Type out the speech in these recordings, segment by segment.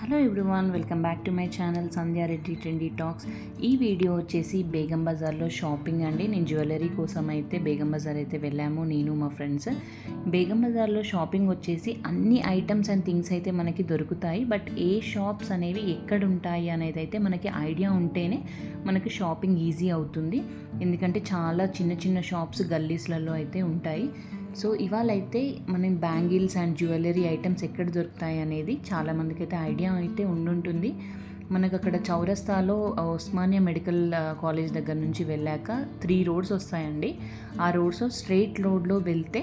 Hello everyone, welcome back to my channel Sandhya Reddy trendy talks. ఈ video వచ్చేసి బేగం బజార్లో shopping అండి. నేను జ్యువెలరీ కోసం అయితే బేగం బజార్ అయితే వెళ్ళాము, నేను మా ఫ్రెండ్స్. బేగం బజార్లో షాపింగ్ వచ్చేసి అన్ని ఐటమ్స్ అండ్ థింగ్స్ అయితే మనకి దొరుకుతాయి. బట్ ఏ షాప్స్ అనేవి ఎక్కడ ఉంటాయి అనేది అయితే మనకి ఐడియా ఉంటేనే మనకి షాపింగ్ ఈజీ అవుతుంది. ఎందుకంటే చాలా చిన్న చిన్న షాప్స్ గల్లీస్లలో అయితే ఉంటాయి. సో ఇవాళ అయితే మనం బ్యాంగిల్స్ అండ్ జ్యువెలరీ ఐటమ్స్ ఎక్కడ దొరుకుతాయి అనేది చాలామందికి అయితే ఐడియా అయితే ఉండుంటుంది. మనకు అక్కడ చౌరస్తాలో ఉస్మానియా మెడికల్ కాలేజ్ దగ్గర నుంచి వెళ్ళాక 3 రోడ్స్ వస్తాయండి. ఆ రోడ్స్ స్ట్రైట్ రోడ్లో వెళ్తే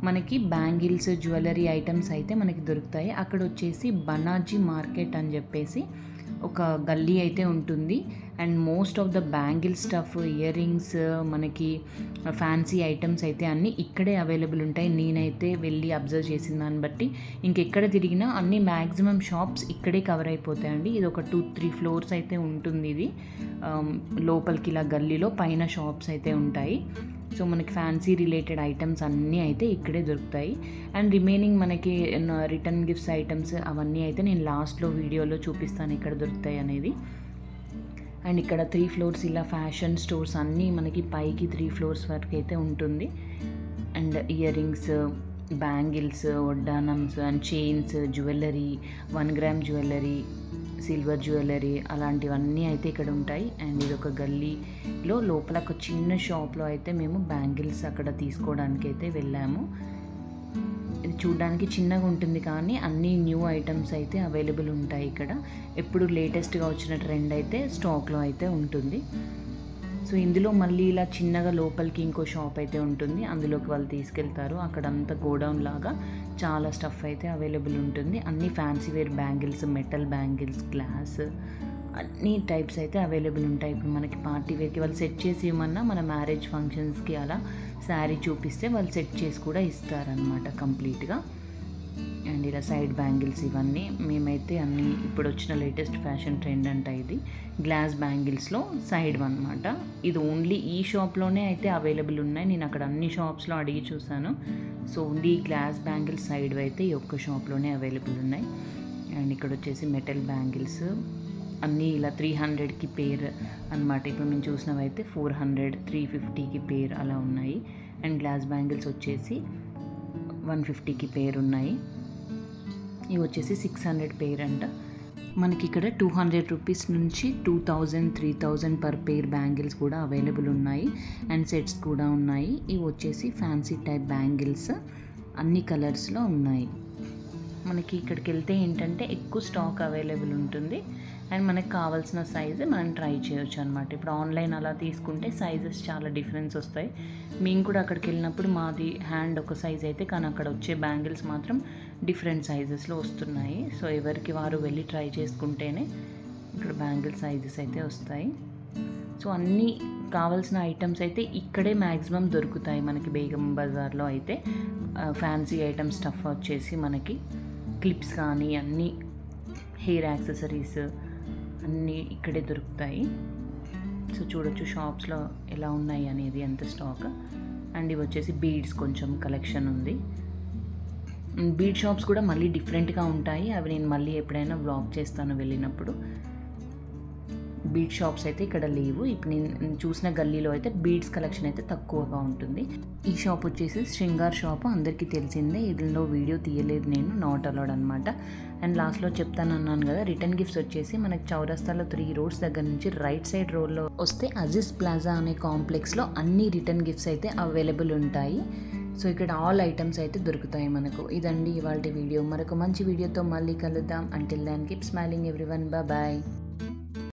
మనకి బ్యాంగిల్స్ జ్యువెలరీ ఐటమ్స్ అయితే మనకి దొరుకుతాయి. అక్కడ వచ్చేసి బనాజీ మార్కెట్ అని చెప్పేసి ఒక గల్లీ అయితే ఉంటుంది. And most of the bangle stuff, ear rings, మనకి ఫ్యాన్సీ ఐటమ్స్ అయితే అన్నీ ఇక్కడే అవైలబుల్ ఉంటాయి. నేనైతే వెళ్ళి అబ్జర్వ్ చేసిన దాన్ని బట్టి ఇంకెక్కడ తిరిగినా అన్ని మ్యాక్సిమం షాప్స్ ఇక్కడే కవర్ అయిపోతాయండి. ఇది ఒక 2-3 ఫ్లోర్స్ అయితే ఉంటుంది. ఇది లోపలికి ఇలా గల్లీలో పైన షాప్స్ అయితే ఉంటాయి. సో మనకి ఫ్యాన్సీ రిలేటెడ్ ఐటమ్స్ అన్నీ అయితే ఇక్కడే దొరుకుతాయి. అండ్ రిమైనింగ్ మనకి రిటర్న్ గిఫ్ట్స్ ఐటమ్స్ అవన్నీ అయితే నేను లాస్ట్లో వీడియోలో చూపిస్తాను ఎక్కడ దొరుకుతాయి అనేది. అండ్ ఇక్కడ 3 ఫ్లోర్స్ ఇలా ఫ్యాషన్ స్టోర్స్ అన్నీ మనకి పైకి 3 ఫ్లోర్స్ వరకు అయితే ఉంటుంది. అండ్ ఇయర్ రింగ్స్, బ్యాంగిల్స్, వడ్డానమ్స్ and chains, jewellery, 1 gram jewellery, silver jewellery అలాంటివన్నీ అయితే ఇక్కడ ఉంటాయి. అండ్ ఇది ఒక గల్లీలో లోపల ఒక చిన్న షాప్లో అయితే మేము బ్యాంగిల్స్ అక్కడ తీసుకోవడానికి అయితే వెళ్ళాము. ఇది చూడడానికి చిన్నగా ఉంటుంది కానీ అన్ని న్యూ ఐటమ్స్ అయితే అవైలబుల్ ఉంటాయి ఇక్కడ. ఎప్పుడు లేటెస్ట్గా వచ్చిన ట్రెండ్ అయితే స్టాక్లో అయితే ఉంటుంది. సో ఇందులో మళ్ళీ ఇలా చిన్నగా లోపలికి ఇంకో షాప్ అయితే ఉంటుంది. అందులోకి వాళ్ళు తీసుకెళ్తారు. అక్కడంతా గోడౌన్ లాగా చాలా స్టఫ్ అయితే అవైలబుల్ ఉంటుంది. అన్ని fancy wear bangles, metal bangles, glass అన్ని టైప్స్ అయితే అవైలబుల్ ఉంటాయి. ఇప్పుడు మనకి పార్టీ వేర్కి వాళ్ళు సెట్ చేసి ఇవ్వమన్నా, మన మ్యారేజ్ ఫంక్షన్స్కి అలా శారీ చూపిస్తే వాళ్ళు సెట్ చేసి కూడా ఇస్తారనమాట కంప్లీట్గా. అండ్ ఇలా సైడ్ బ్యాంగిల్స్ ఇవన్నీ మేమైతే అన్నీ ఇప్పుడు వచ్చిన లేటెస్ట్ ఫ్యాషన్ ట్రెండ్ అంట. ఇది గ్లాస్ బ్యాంగిల్స్లో సైడ్ అనమాట. ఇది ఓన్లీ ఈ షాప్లోనే అయితే అవైలబుల్ ఉన్నాయి. నేను అక్కడ అన్ని షాప్స్లో అడిగి చూసాను. So only glass bangles side అయితే ఈ ఒక్క షాప్లోనే అవైలబుల్ ఉన్నాయి. అండ్ ఇక్కడ వచ్చేసి మెటల్ బ్యాంగిల్స్ అన్నీ ఇలా 300కి పేర్ అనమాట. ఇప్పుడు మేము చూసినవైతే 400, 350కి పేర్ అలా ఉన్నాయి. అండ్ గ్లాస్ బ్యాంగిల్స్ వచ్చేసి 150కి పేర్ ఉన్నాయి. ఇవి వచ్చేసి 600 పేర్ అంట. మనకి ఇక్కడ 200 రూపీస్ నుంచి 2000, 3000 పర్ పేర్ బ్యాంగిల్స్ కూడా అవైలబుల్ ఉన్నాయి. అండ్ సెట్స్ కూడా ఉన్నాయి. ఇవి వచ్చేసి ఫ్యాన్సీ టైప్ బ్యాంగిల్స్ అన్ని కలర్స్లో ఉన్నాయి. మనకి ఇక్కడికి వెళ్తే ఏంటంటే ఎక్కువ స్టాక్ అవైలబుల్ ఉంటుంది. అండ్ మనకు కావాల్సిన సైజు మనం ట్రై చేయొచ్చు అనమాట. ఇప్పుడు ఆన్లైన్ అలా తీసుకుంటే సైజెస్ చాలా డిఫరెన్స్ వస్తాయి. మేము కూడా అక్కడికి వెళ్ళినప్పుడు మాది హ్యాండ్ ఒక సైజ్ అయితే, కానీ అక్కడ వచ్చే బ్యాంగిల్స్ మాత్రం డిఫరెంట్ సైజెస్లో వస్తున్నాయి. సో ఎవరికి వారు వెళ్ళి ట్రై చేసుకుంటేనే ఇక్కడ బ్యాంగిల్ సైజెస్ అయితే వస్తాయి. సో అన్నీ కావాల్సిన ఐటమ్స్ అయితే ఇక్కడే మ్యాక్సిమం దొరుకుతాయి మనకి బేగం బజార్లో అయితే. ఫ్యాన్సీ ఐటమ్స్ స్టఫ్ వచ్చేసి మనకి క్లిప్స్ కానీ అన్నీ, హెయిర్ యాక్సెసరీస్ అన్నీ ఇక్కడే దొరుకుతాయి. సో చూడొచ్చు షాప్స్లో ఎలా ఉన్నాయి అనేది, ఎంత స్టాక్. అండ్ ఇవి వచ్చేసి బీడ్స్ కొంచెం కలెక్షన్ ఉంది. బీడ్ షాప్స్ కూడా మళ్ళీ డిఫరెంట్గా ఉంటాయి. అవి నేను మళ్ళీ ఎప్పుడైనా వ్లాగ్ చేస్తాను వెళ్ళినప్పుడు. బీడ్ షాప్స్ అయితే ఇక్కడ లేవు. ఇప్పుడు నేను చూసిన గల్లీలో అయితే బీడ్స్ కలెక్షన్ అయితే తక్కువగా ఉంటుంది. ఈ షాప్ వచ్చేసి శృంగార్ షాప్, అందరికీ తెలిసిందే. ఇందులో వీడియో తీయలేదు నేను, నాట్ అలౌడ్ అనమాట. అండ్ లాస్ట్లో చెప్తానన్నాను కదా, రిటర్న్ గిఫ్ట్స్ వచ్చేసి మనకి చౌరస్తాలో 3 రోడ్స్ దగ్గర నుంచి రైట్ సైడ్ రోడ్లో వస్తే అజీజ్ ప్లాజా అనే కాంప్లెక్స్లో అన్ని రిటర్న్ గిఫ్ట్స్ అయితే అవైలబుల్ ఉంటాయి. సో ఇక్కడ ఆల్ ఐటమ్స్ అయితే దొరుకుతాయి మనకు. ఇదండి ఇవాళ వీడియో. మరొక మంచి వీడియోతో మళ్ళీ కలుద్దాం. Until then keep smiling everyone. Bye.